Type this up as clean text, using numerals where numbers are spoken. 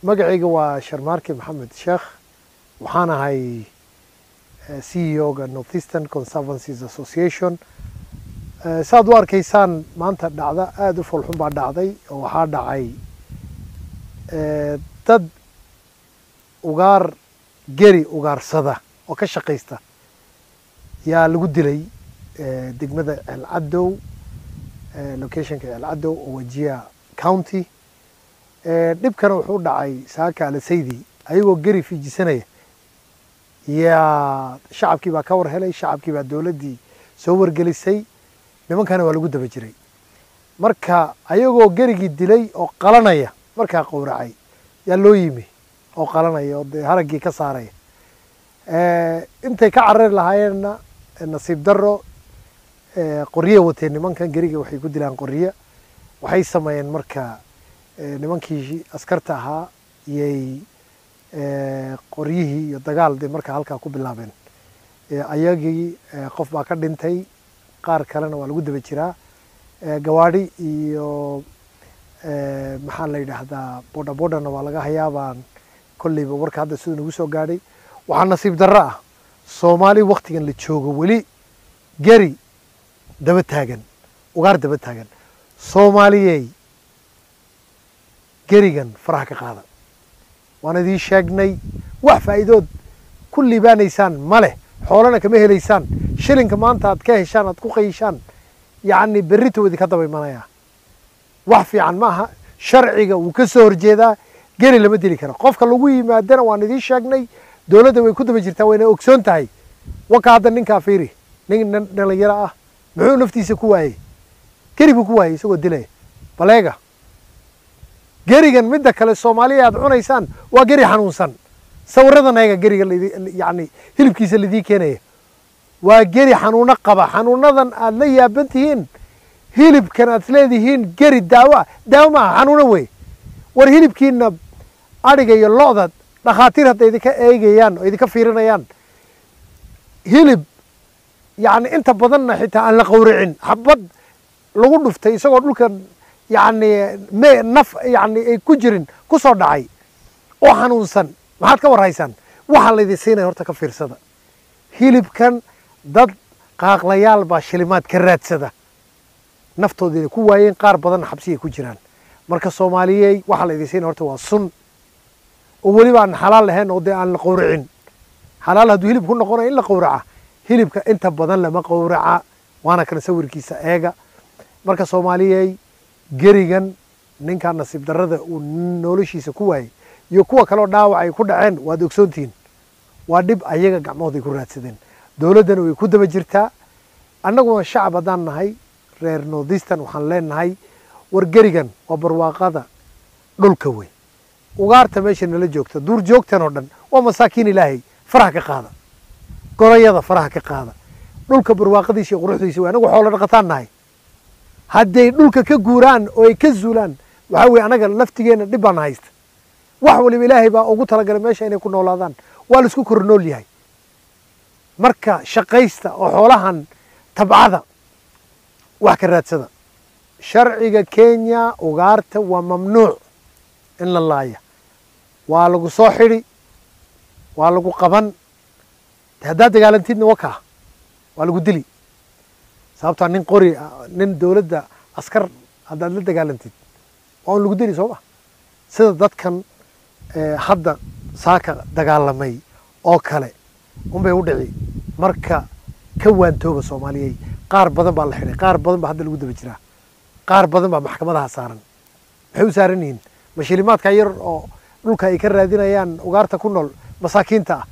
magacayga waa Sharmaarke Maxamed Sheekh waxaan ahay CEO-ga Northeastern Conservancies Association saad u arkaysaan maanta dhacda aad u fulxun baa dhacday oo waxaa dhacay dad geri ugaarsada oo ka shaqeysta yaa lagu dilay degmada El Cadow locationka El Cadow oo Wajir County dhibkana wuxuu dhacay saaka Alasaydi ayagoo geri fiijisanaya yaa shacabkii baa ka war helay shacabkii baa dawladii soo wargelisay nimankana waa lagu daba jiray marka ayagoo gerigii dilay oo qalanaya markaa qowracay yaa loo yimi oo qalanaya oo haragii ka saaraya intay ka carari lahaayeenna nasiib daro qoryo wateen nimankan geriga waxay ku dilaan qoryo waxay sameeyeen marka nimankii askarta ahaa iyay qoryihii iyo dagaal marka halkaa ku bilaabeen ayagii qof baa ka dhintay qaar kalena waa lagu daba jiraa gawaadhi iyo maxaa la yidhaahdaa boodhabodhana waa laga hayaabaan kolleyba warka hadda siduu nagu soo gaadhay waxaa nasiib darro ah Soomaali waqtigan la joogo weli geri daba taagan ugaar daba taagan Soomaaliyey gerigan faraha ka qaada waan idin sheegnay wax faa'iidood ku liibaanaysaan male xoolana kama helaysaan shilinka maanta aad ka heshaan aad ku qayshaan yacni berritoodii ka daba imanaya wax fiican ma aha sharciga wuu ka soo horjeedaa geri lama dili karo qofka lagu yimaadana waan idin sheegnay dawladda way ku daba jirtaa wayna ogsoon tahay waka hadda ninkaa fiiri nin dhalinyaro ah muxuu naftiisa ku waayey geri buu ku waayey isagoo dilaya baleega gerigan midda kale Soomaaliya aad cunaysaan waa geri xanuunsan sawiradan ayaga geriga yacni hilibkiisa lidii keenaya waa geri xanuuno qaba xanuunadan aad la yaaban tihiin hilibkan aad leedihiin geri daawo ma aha xanuuno wey war hilibkiina adhiga iyo lo'da dhakhaatiir hadda idinka eegayaan oo idinka fiirinayaan hilib yacni inta badanna xitaa aan la qowricin xabad lagu dhuftay isagoo dhulkan yacni naf yacni ay ku jirin ku soo dhacay oo xanuunsan maxaad ka warhaysaan waxaa laydin siinaya horta ka fiirsada hilibkan dad qaaqlayaal baa shilimaad ka raadsada naftoodiina ku waayeen qaar badanna xabsiyay ku jiraan marka Soomaaliyey waxaa laydin siinaya horta waa sun oo weliba aan xalaal lahayn oo dee aan la qowricin xalaal hadduu hilib ku noqonayo in la qowraca hilibka inta badan lama qowraca waana kana sawirkiisa eega marka Soomaaliyey gerigan ninka nasiib darrada uu noloshiisa ku waayay iyo kuwa kale oo dhaawac ay ku dhaceen waad ogsoontihiin waa dhib ayaga gacmahooda ku raadsadeen dawladdana way ku daba jirtaa annaguna shacab haddaan nahay reer Northeastern waxaan leenahay war gerigan waa barwaaqada dhulka wey ugaarta meesha nala joogta duur joogtan oo dhan waa masaakiin ilaahay faraha ka qaada gorayada faraha ka qaada dhulka barwaaqadiisa iyo quruxdiisa way anagu xoolo dhaqataan nahay hadday dhulka ka guuraan oo ay ka zuulaan waxa weeye anaga laftigeena dhib baan haysta wax waliba ilaahay baa ugu talagalay meesha inay ku noolaadaan waa la isku kor nool yahay marka shaqaysta oo xoolahan tabcada wax ka raadsada sharciga Kenya ugaarta waa mamnuuc in la laaya waa lagu soo xidhi waa lagu qaban haddaad dagaalantiidna waa lagu dili sababtaa nin qori nin dawladda askar haddaad la dagaalantid waa lagu dili soo ma sida dadkan hadda saaka dagaalamay oo kale unbay u dhici marka ka waantooba Soomaaliyey qaar badan baa la xidhay qaar badan baa hadda lagu daba jiraa qaar badan baa maxkamadaha saaran maxay u saaran yihiin mashilimaadka yar oo dhulka ay ka raadinayaan ugaarta ku nool masaakiinta ah